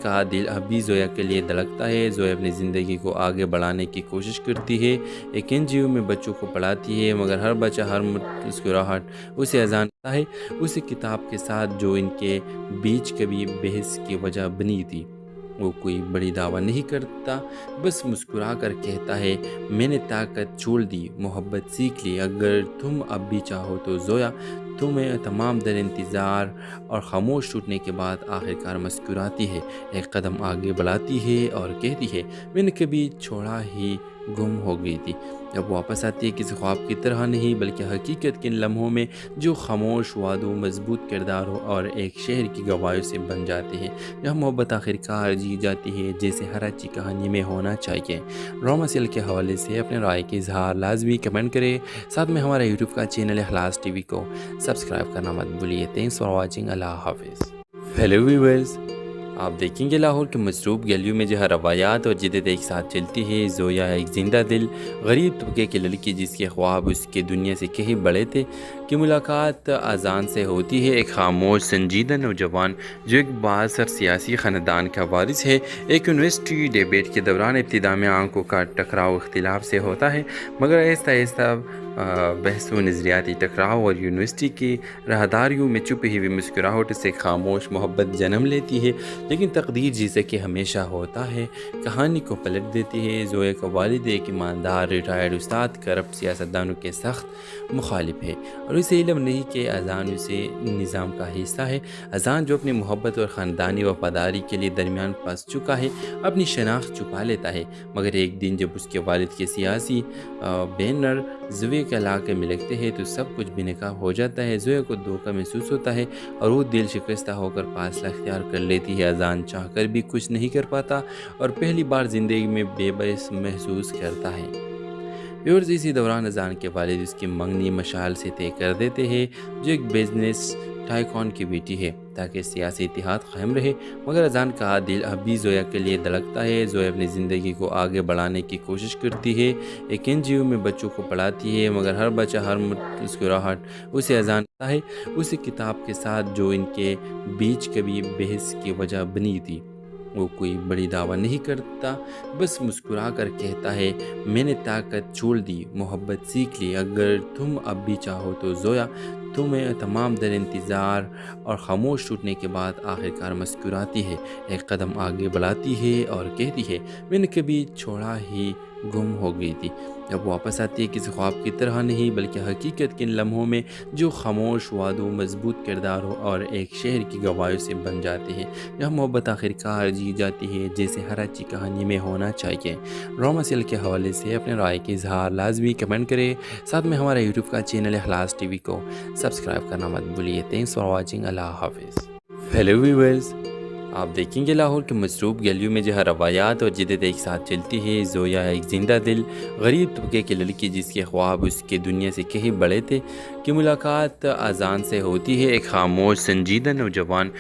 کا دل اب بھی زویا کے لیے دھڑکتا ہے۔ زویا اپنی زندگی کو آگے بڑھانے کی کوشش کرتی ہے، ایک NGO میں بچوں کو پڑھاتی ہے، مگر ہر بچہ، ہر مسکراہٹ اسے اذان کرتا ہے، اسی کتاب کے ساتھ جو ان کے بیچ کبھی بحث کی وجہ بنی تھی۔ وہ کوئی بڑی دعویٰ نہیں کرتا، بس مسکرا کر کہتا ہے، میں نے طاقت چھوڑ دی، محبت سیکھ لی، اگر تم اب بھی چاہو تو زویا۔ تمہیں تمام در انتظار اور خاموش ٹوٹنے کے بعد آخرکار مسکراتی ہے، ایک قدم آگے بڑھاتی ہے اور کہتی ہے، میں نے کبھی چھوڑا ہی گم ہو گئی تھی۔ جب واپس آتی ہے، کسی خواب کی طرح نہیں بلکہ حقیقت کے ان لمحوں میں جو خاموش وعدوں، مضبوط کرداروں اور ایک شہر کی گواہیوں سے بن جاتے ہیں، جہاں محبت آخرکار جی جاتی ہے جیسے ہر اچھی کہانی میں ہونا چاہیے۔ ڈرامہ سیریل کے حوالے سے اپنے رائے کے اظہار لازمی کمنٹ کریں، ساتھ میں ہمارا یوٹیوب کا چینل اخلاص TV کو سبسکرائب کرنا مت بھولیے۔ تھینکس فار واچنگ، اللہ حافظ۔ ہیلو ویورز، آپ دیکھیں گے لاہور کے مصروف گلیوں میں جہاں روایات اور جدت ایک ساتھ چلتی ہے۔ زویا ایک زندہ دل، غریب طبقے کی لڑکی جس کے خواب اس کے دنیا سے کہیں بڑے تھے، کی ملاقات اذان سے ہوتی ہے۔ ایک خاموش سنجیدہ نوجوان جو ایک بااثر سیاسی خاندان کا وارث ہے، ایک یونیورسٹی ڈیبیٹ کے دوران ابتدا میں آنکھوں کا ٹکراؤ اختلاف سے ہوتا ہے، مگر آہستہ آہستہ بحث و نظریاتی ٹکراؤ اور یونیورسٹی کی راہداریوں میں چھپی ہوئی مسکراہٹ سے خاموش محبت جنم لیتی ہے۔ لیکن تقدیر جیسے کہ ہمیشہ ہوتا ہے، کہانی کو پلٹ دیتی ہے۔ زویا کا والد ایک ایماندار ریٹائرڈ استاد کرپٹ سیاستدانوں کے سخت مخالف ہے، اور اسے علم نہیں کہ اذان اسے نظام کا حصہ ہے۔ اذان جو اپنی محبت اور خاندانی وفاداری کے لیے درمیان پھنس چکا ہے، اپنی شناخت چھپا لیتا ہے، مگر ایک دن جب اس کے والد کے سیاسی بینر زویا کے علاقے میں لگتے ہیں تو سب کچھ بے نقاب ہو جاتا ہے۔ زویا کو دھوکہ محسوس ہوتا ہے اور وہ دل شکستہ ہو کر فاصلہ اختیار کر لیتی ہے۔ اذان چاہ کر بھی کچھ نہیں کر پاتا اور پہلی بار زندگی میں بے بس محسوس کرتا ہے۔ ویورز، اسی دوران اذان کے والد اس کی منگنی مشعل سے طے کر دیتے ہیں، جو ایک بزنس ٹائکون کی بیٹی ہے، تاکہ سیاسی اتحاد قائم رہے، مگر اذان کا دل اب بھی زویا کے لیے دھڑکتا ہے۔ زویا اپنی زندگی کو آگے بڑھانے کی کوشش کرتی ہے، ایک NGO میں بچوں کو پڑھاتی ہے، مگر ہر بچہ، ہر مسکراہٹ اسے اذان کرتا ہے، اسی کتاب کے ساتھ جو ان کے بیچ کبھی بحث کی وجہ بنی تھی۔ وہ کوئی بڑی دعویٰ نہیں کرتا، بس مسکرا کر کہتا ہے، میں نے طاقت چھوڑ دی، محبت سیکھ لی، اگر تم اب بھی چاہو تو زویا۔ تمہیں تمام در انتظار اور خاموش ٹوٹنے کے بعد آخرکار مسکراتی ہے، ایک قدم آگے بڑھاتی ہے اور کہتی ہے، میں نے کبھی چھوڑا ہی گم ہو گئی تھی۔ جب واپس آتی ہے، کسی خواب کی طرح نہیں بلکہ حقیقت کے ان لمحوں میں جو خاموش وعدوں، مضبوط کرداروں اور ایک شہر کی گواہیوں سے بن جاتے ہیں، جہاں محبت آخرکار جی جاتی ہے جیسے ہر اچھی کہانی میں ہونا چاہیے۔ ڈرامہ سیریل کے حوالے سے اپنے رائے کے اظہار لازمی کمنٹ کریں، ساتھ میں ہمارا یوٹیوب کا چینل اخلاص TV کو سبسکرائب کرنا مت بھولیے۔ تھینکس فار واچنگ، اللہ حافظ۔ ہیلو ویورز، آپ دیکھیں گے لاہور کے مصروف گلیوں میں جہاں روایات اور جدت ایک ساتھ چلتی ہے۔ زویا ایک زندہ دل، غریب طبقے کی لڑکی جس کے خواب اس کے دنیا سے کہیں بڑے تھے، کی ملاقات اذان سے ہوتی ہے۔ ایک خاموش سنجیدہ نوجوان